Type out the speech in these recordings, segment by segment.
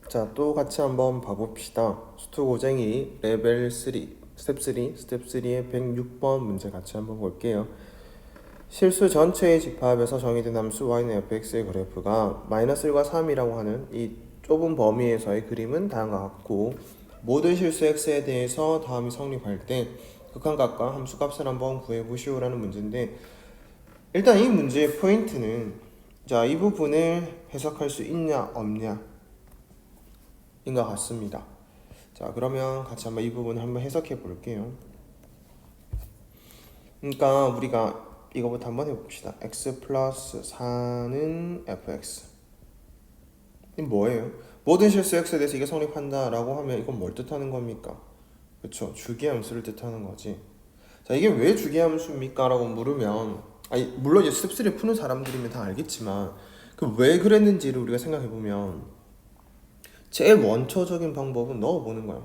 자, 또 같이 한번 봐봅시다. 수투고쟁이 레벨 3, 스텝 3의 106번 문제 같이 한번 볼게요. 실수 전체의 집합에서 정의된 함수 y는 fx의 그래프가 마이너스 1과 3이라고 하는 이 좁은 범위에서의 그림은 다음과 같고, 모든 실수 x에 대해서 다음이 성립할 때 극한값과 함수값을 한번 구해보시오라는 문제인데, 일단 이 문제의 포인트는 자, 이 부분을 해석할 수 있냐 없냐 인 것 같습니다. 자, 그러면 같이 한번 이 부분을 한번 해석해 볼게요. 그러니까 우리가 이거부터 한번 해봅시다. x 플러스 4는 fx. 이 뭐예요? 모든 실수 x에 대해서 이게 성립한다 라고 하면 이건 뭘 뜻하는 겁니까? 그쵸, 주기함수를 뜻하는 거지. 자, 이게 왜 주기함수입니까? 라고 물으면, 아니 물론 이제 스텝 3 푸는 사람들이면 다 알겠지만 그 왜 그랬는지를 우리가 생각해 보면 제일 원초적인 방법은 넣어보는 거야.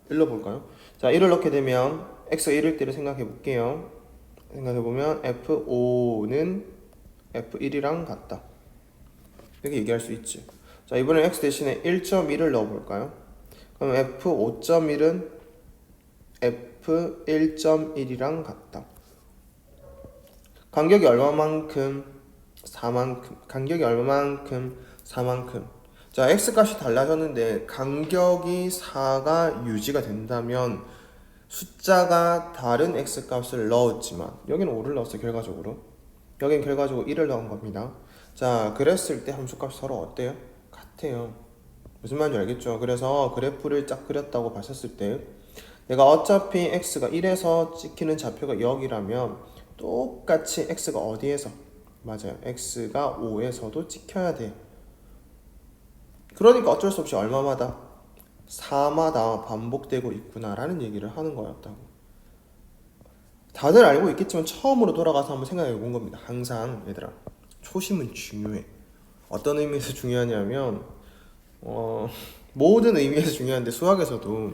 일러볼까요? 자, 1을 넣게 되면 x가 1일 때를 생각해 볼게요. 생각해 보면 f5는 f1이랑 같다, 이렇게 얘기할 수 있지. 자, 이번엔 x 대신에 1.1을 넣어볼까요? 그럼 f5.1은 f1.1이랑 같다. 간격이 얼마만큼? 4만큼. 간격이 얼마만큼? 4만큼. 자, x값이 달라졌는데 간격이 4가 유지가 된다면 숫자가 다른 x값을 넣었지만, 여기는 5를 넣었어요. 결과적으로 여긴 결과적으로 1을 넣은 겁니다. 자, 그랬을 때 함수값이 서로 어때요? 같아요. 무슨 말인지 알겠죠? 그래서 그래프를 쫙 그렸다고 봤었을 때 내가 어차피 x가 1에서 찍히는 좌표가 0이라면 똑같이 x가 어디에서? 맞아요, x가 5에서도 찍혀야 돼. 그러니까 어쩔 수 없이 얼마마다? 4마다 반복되고 있구나 라는 얘기를 하는 거였다고. 다들 알고 있겠지만 처음으로 돌아가서 한번 생각해 본 겁니다. 항상 얘들아, 초심은 중요해. 어떤 의미에서 중요하냐면 모든 의미에서 중요한데, 수학에서도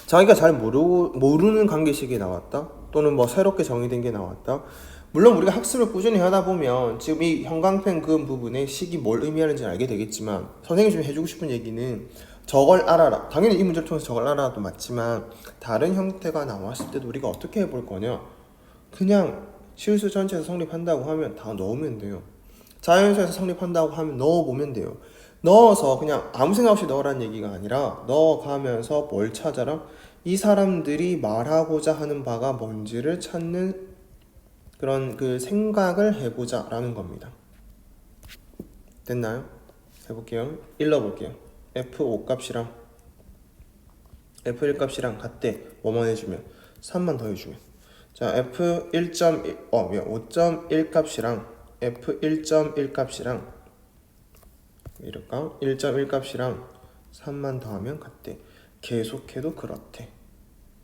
자기가 잘 모르는 관계식이 나왔다, 또는 뭐 새롭게 정의된 게 나왔다. 물론 우리가 학습을 꾸준히 하다 보면 지금 이 형광펜 그은 부분에 식이 뭘 의미하는지 알게 되겠지만, 선생님이 좀 해주고 싶은 얘기는 저걸 알아라. 당연히 이 문제를 통해서 저걸 알아도 맞지만, 다른 형태가 나왔을 때도 우리가 어떻게 해볼 거냐? 그냥 실수 전체에서 성립한다고 하면 다 넣으면 돼요. 자연수에서 성립한다고 하면 넣어보면 돼요. 넣어서 그냥 아무 생각 없이 넣으라는 얘기가 아니라, 넣어가면서 뭘 찾아라? 이 사람들이 말하고자 하는 바가 뭔지를 찾는 그런 그 생각을 해보자 라는 겁니다. 됐나요? 해볼게요. 읽어볼게요. f5 값이랑 f1 값이랑 같대. 뭐만 해주면? 3만 더 해주면. 자, f1.1 5.1 값이랑 f1.1 값이랑 이럴까? 1.1 값이랑 3만 더하면 같대. 계속해도 그렇대.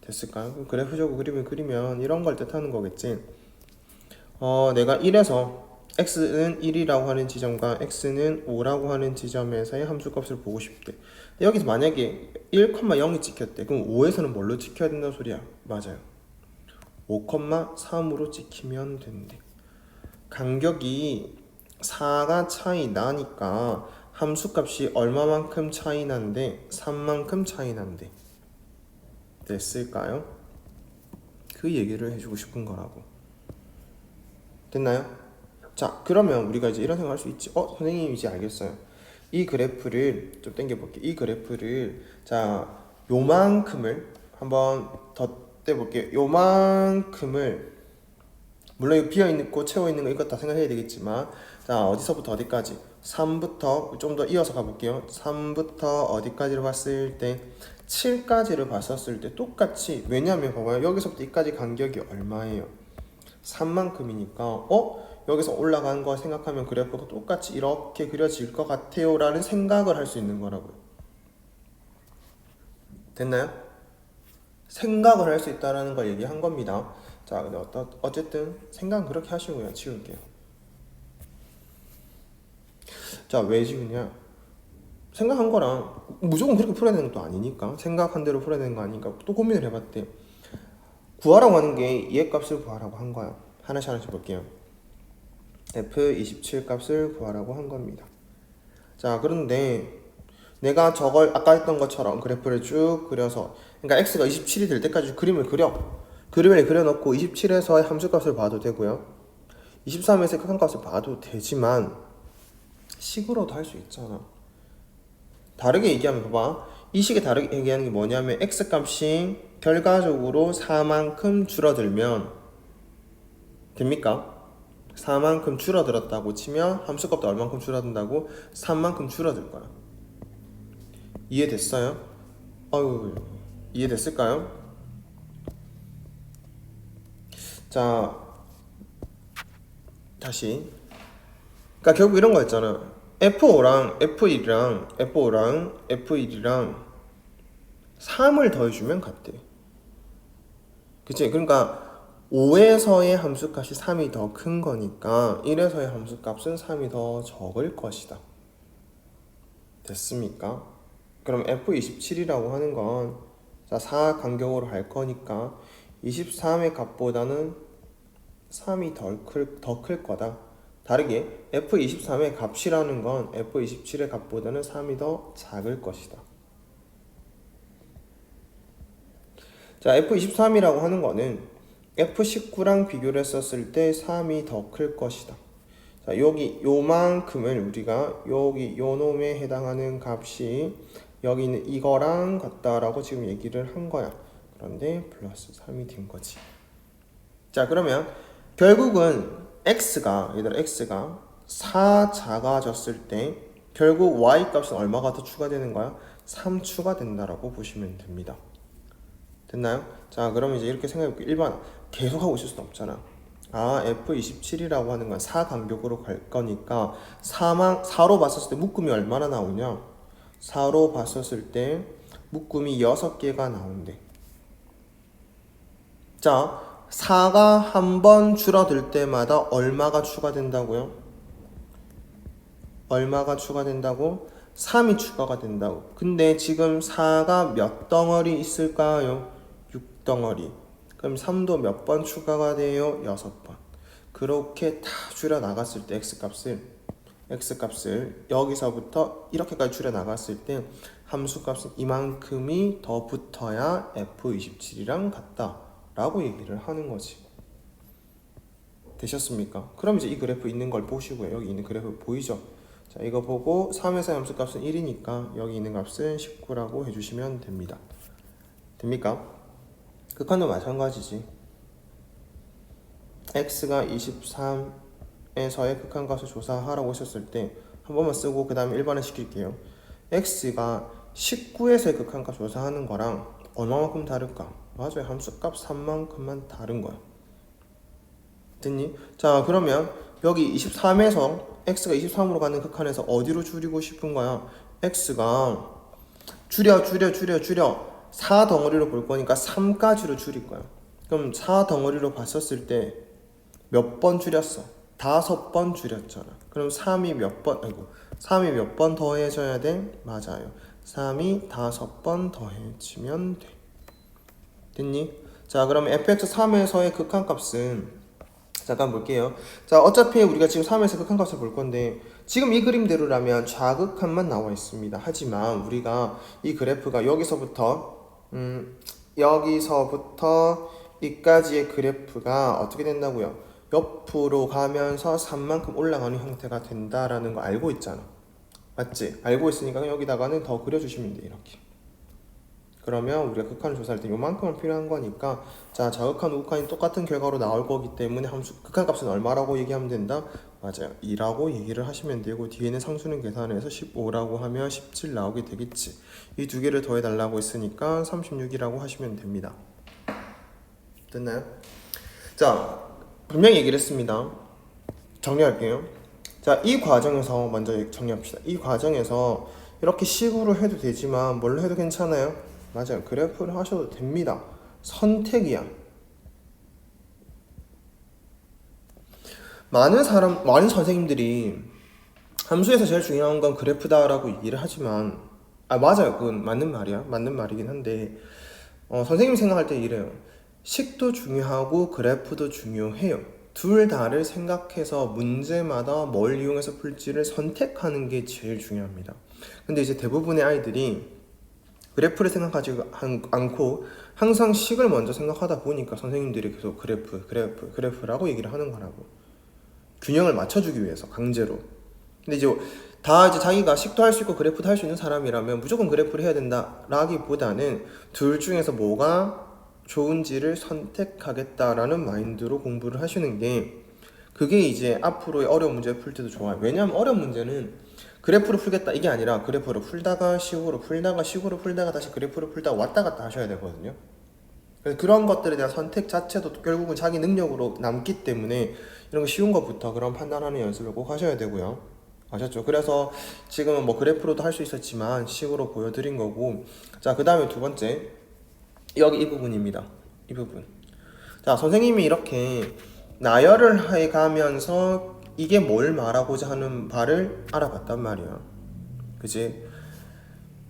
됐을까요? 그래프적으로 그림을 그리면 이런 걸 뜻하는 거겠지. 내가 1에서 x는 1이라고 하는 지점과 x는 5라고 하는 지점에서의 함수값을 보고 싶대. 여기서 만약에 1,0이 찍혔대. 그럼 5에서는 뭘로 찍혀야 된다는 소리야? 맞아요, 5,3으로 찍히면 된대. 간격이 4가 차이 나니까 함수값이 얼마만큼 차이 난대? 3만큼 차이 난대. 됐을까요? 그 얘기를 해주고 싶은 거라고. 됐나요? 자, 그러면 우리가 이제 이런 생각을 할 수 있지. 선생님 이제 알겠어요. 이 그래프를 좀 당겨볼게요. 이 그래프를, 자, 요만큼을 한번 더 떼볼게요. 요만큼을, 물론 이거 비어있고 채워있는 거 이거 다 생각해야 되겠지만, 자, 어디서부터 어디까지? 3부터 좀 더 이어서 가볼게요. 3부터 어디까지를 봤을 때 7까지를 봤었을 때 똑같이, 왜냐하면 봐봐요, 여기서부터 여기까지 간격이 얼마예요? 3만큼이니까 여기서 올라가는 거 생각하면 그래프가 똑같이 이렇게 그려질 것 같아요 라는 생각을 할 수 있는 거라고요. 됐나요? 생각을 할 수 있다는 걸 얘기한 겁니다. 자, 근데 어쨌든 생각은 그렇게 하시고요. 치울게요. 자, 왜 지우냐? 생각한 거랑 무조건 그렇게 풀어야 되는 것도 아니니까, 생각한 대로 풀어야 되는 거 아니니까 또 고민을 해봤대. 구하라고 하는 게 얘 값을 구하라고 한 거야. 하나씩 볼게요. f27 값을 구하라고 한 겁니다. 자, 그런데 내가 저걸 아까 했던 것처럼 그래프를 쭉 그려서, 그러니까 x가 27이 될 때까지 그림을 그림을 그려놓고 27에서의 함수값을 봐도 되고요, 23에서의 극한값을 봐도 되지만 식으로도 할 수 있잖아. 다르게 얘기하면 봐봐, 이 식에 다르게 얘기하는 게 뭐냐면 x값이 결과적으로 4만큼 줄어들면 됩니까? 4만큼 줄어들었다고 치면 함수값도 얼만큼 줄어든다고? 3만큼 줄어들 거야. 이해됐어요? 아유, 이해됐을까요? 자, 다시. 그러니까 결국 이런 거 있잖아. F5랑 F1이랑 3을 더해주면 같대. 그치? 그러니까 5에서의 함수값이 3이 더 큰 거니까 1에서의 함수값은 3이 더 적을 것이다. 됐습니까? 그럼 F27이라고 하는 건, 자, 4 간격으로 할 거니까 23의 값보다는 3이 더 클 거다. 다르게 F23의 값이라는 건 F27의 값보다는 3이 더 작을 것이다. 자, F23이라고 하는 거는 F19랑 비교를 했었을 때 3이 더 클 것이다. 자, 여기 요만큼을 우리가 여기 요 놈에 해당하는 값이 여기 있는 이거랑 같다라고 지금 얘기를 한 거야. 그런데 플러스 3이 된 거지. 자, 그러면 결국은 x가 4 작아졌을 때 결국 y 값은 얼마가 더 추가되는 거야? 3 추가된다라고 보시면 됩니다. 됐나요? 자, 그러면 이제 이렇게 생각해볼게요. 일반 계속 하고 있을 수는 없잖아. 아, F27이라고 하는 건 4 간격으로 갈 거니까 4로 봤었을 때 묶음이 얼마나 나오냐? 4로 봤었을 때 묶음이 6개가 나온대. 자, 4가 한 번 줄어들 때마다 얼마가 추가된다고요? 얼마가 추가된다고? 3이 추가가 된다고. 근데 지금 4가 몇 덩어리 있을까요? 6덩어리. 그럼 3도 몇 번 추가가 돼요? 6번. 그렇게 다 줄여 나갔을 때 x값을 여기서부터 이렇게까지 줄여 나갔을 때 함수값은 이만큼이 더 붙어야 F27이랑 같다 라고 얘기를 하는 거지. 되셨습니까? 그럼 이제 이 그래프 있는 걸 보시고요. 여기 있는 그래프 보이죠? 자, 이거 보고 3에서 함수값은 1이니까 여기 있는 값은 19라고 해주시면 됩니다. 됩니까? 극한도 마찬가지지. x가 23에서의 극한값을 조사하라고 하셨을 때 한 번만 쓰고 그 다음에 일반화 시킬게요. x가 19에서의 극한값 조사하는 거랑 얼마만큼 다를까? 맞아요. 함수값 3만큼만 다른 거야. 됐니? 자, 그러면 여기 23에서 x가 23으로 가는 극한에서 어디로 줄이고 싶은 거야? x가 줄여 4 덩어리로 볼 거니까 3까지로 줄일 거야. 그럼 4 덩어리로 봤었을 때 몇 번 줄였어? 5번 줄였잖아. 그럼 3이 몇 번 더해져야 돼? 맞아요. 3이 5번 더해지면 돼. 됐니? 자, 그러면 fx3에서의 극한값은 잠깐 볼게요. 자, 어차피 우리가 지금 3에서 극한값을 볼 건데 지금 이 그림대로라면 좌극한만 나와 있습니다. 하지만 우리가 이 그래프가 여기서부터 이까지의 그래프가 어떻게 된다고요? 옆으로 가면서 3만큼 올라가는 형태가 된다라는 거 알고 있잖아. 맞지? 알고 있으니까 여기다가는 더 그려주시면 돼. 이렇게. 그러면 우리가 극한을 조사할 때 요만큼은 필요한 거니까, 자, 좌극한 우극한이 똑같은 결과로 나올 거기 때문에 극한값은 얼마라고 얘기하면 된다? 맞아요. 2라고 얘기를 하시면 되고 뒤에는 상수는 계산해서 15라고 하면 17 나오게 되겠지. 이 두 개를 더해달라고 했으니까 36이라고 하시면 됩니다. 됐나요? 자, 분명히 얘기를 했습니다. 정리할게요. 자, 이 과정에서 먼저 정리합시다. 이 과정에서 이렇게 식으로 해도 되지만 뭘로 해도 괜찮아요? 맞아요. 그래프를 하셔도 됩니다. 선택이야. 많은 선생님들이 함수에서 제일 중요한 건 그래프다라고 얘기를 하지만, 맞아요. 그건 맞는 말이야. 맞는 말이긴 한데, 선생님이 생각할 때 이래요. 식도 중요하고 그래프도 중요해요. 둘 다를 생각해서 문제마다 뭘 이용해서 풀지를 선택하는 게 제일 중요합니다. 근데 이제 대부분의 아이들이 그래프를 생각하지 않고 항상 식을 먼저 생각하다 보니까 선생님들이 계속 그래프라고 얘기를 하는 거라고. 균형을 맞춰주기 위해서 강제로. 근데 이제 다 이제 자기가 식도 할 수 있고 그래프도 할 수 있는 사람이라면 무조건 그래프를 해야 된다라기보다는 둘 중에서 뭐가 좋은지를 선택하겠다라는 마인드로 공부를 하시는 게 그게 이제 앞으로의 어려운 문제를 풀 때도 좋아요. 왜냐하면 어려운 문제는 그래프를 풀겠다 이게 아니라 그래프를 풀다가 식으로 풀다가 다시 그래프를 풀다가 왔다 갔다 하셔야 되거든요. 그래서 그런 것들에 대한 선택 자체도 결국은 자기 능력으로 남기 때문에 이런 거 쉬운 것부터 그런 판단하는 연습을 꼭 하셔야 되고요. 아셨죠? 그래서 지금은 뭐 그래프로도 할 수 있었지만 식으로 보여드린 거고, 자, 그 다음에 두 번째 여기 이 부분입니다. 이 부분. 자, 선생님이 이렇게 나열을 해 가면서 이게 뭘 말하고자 하는 바를 알아봤단 말이야. 그치?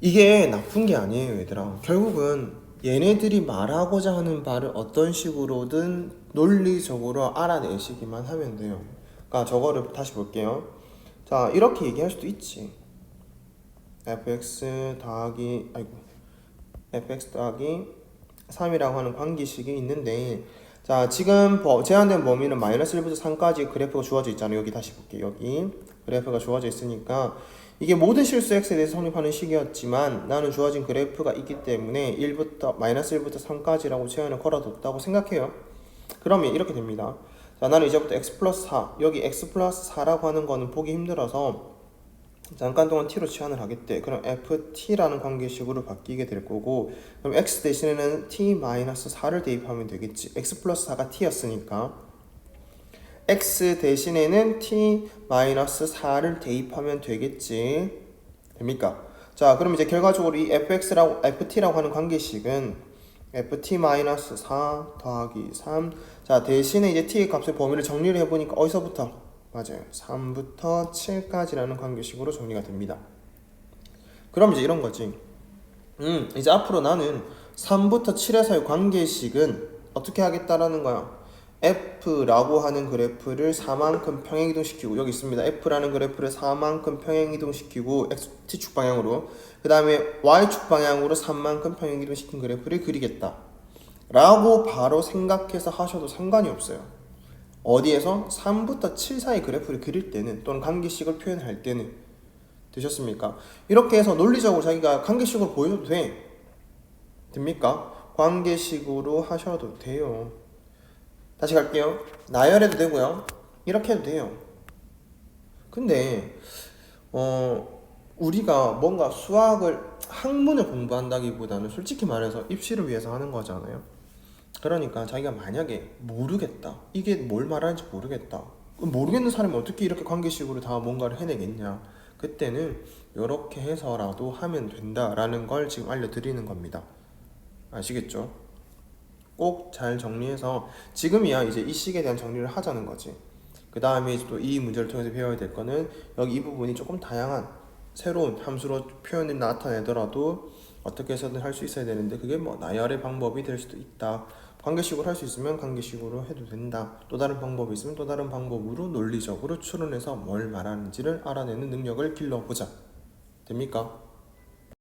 이게 나쁜 게 아니에요, 얘들아. 결국은 얘네들이 말하고자 하는 바를 어떤 식으로든 논리적으로 알아내시기만 하면 돼요. 그러니까 저거를 다시 볼게요. 자, 이렇게 얘기할 수도 있지. fx 더하기 fx 더하기 3이라고 하는 관계식이 있는데, 자, 지금 제한된 범위는 마이너스 1부터 3까지 그래프가 주어져 있잖아요. 여기 다시 볼게요. 여기 그래프가 주어져 있으니까 이게 모든 실수 x에 대해서 성립하는 식이었지만 나는 주어진 그래프가 있기 때문에 마이너스 1부터 3까지라고 제한을 걸어뒀다고 생각해요. 그러면 이렇게 됩니다. 자, 나는 이제부터 x 플러스 4, 여기 x 플러스 4라고 하는 거는 보기 힘들어서 잠깐 동안 t로 치환을 하겠대. 그럼 ft라는 관계식으로 바뀌게 될 거고, 그럼 x 대신에는 t-4를 대입하면 되겠지. x 플러스 4가 t였으니까 x 대신에는 t-4를 대입하면 되겠지. 됩니까? 자, 그럼 이제 결과적으로 이 ft라고 하는 관계식은 ft-4 더하기 3. 자, 대신에 이제 t의 값의 범위를 정리를 해보니까 어디서부터? 맞아요. 3부터 7까지라는 관계식으로 정리가 됩니다. 그럼 이제 이런 거지. 이제 앞으로 나는 3부터 7의 사이 관계식은 어떻게 하겠다라는 거야. F라고 하는 그래프를 4만큼 평행이동시키고, 여기 있습니다. F라는 그래프를 4만큼 평행이동시키고 T축 방향으로, 그 다음에 Y축 방향으로 3만큼 평행이동시킨 그래프를 그리겠다 라고 바로 생각해서 하셔도 상관이 없어요. 어디에서? 3부터 7 사이 그래프를 그릴 때는, 또는 관계식을 표현할 때는. 되셨습니까? 이렇게 해서 논리적으로 자기가 관계식으로 보여도 돼. 됩니까? 관계식으로 하셔도 돼요. 다시 갈게요. 나열해도 되고요. 이렇게 해도 돼요. 근데 우리가 뭔가 수학을 학문을 공부한다기보다는 솔직히 말해서 입시를 위해서 하는 거잖아요. 그러니까 자기가 만약에 모르겠다, 이게 뭘 말하는지 모르겠다, 모르겠는 사람이 어떻게 이렇게 관계식으로 다 뭔가를 해내겠냐, 그때는 이렇게 해서라도 하면 된다라는 걸 지금 알려드리는 겁니다. 아시겠죠? 꼭 잘 정리해서 지금이야 이제 이 식에 대한 정리를 하자는 거지. 그 다음에 또 이 문제를 통해서 배워야 될 거는 여기 이 부분이 조금 다양한 새로운 함수로 표현을 나타내더라도 어떻게 해서든 할 수 있어야 되는데, 그게 뭐 나열의 방법이 될 수도 있다. 관계식으로 할 수 있으면 관계식으로 해도 된다. 또 다른 방법이 있으면 또 다른 방법으로 논리적으로 추론해서 뭘 말하는지를 알아내는 능력을 길러보자. 됩니까?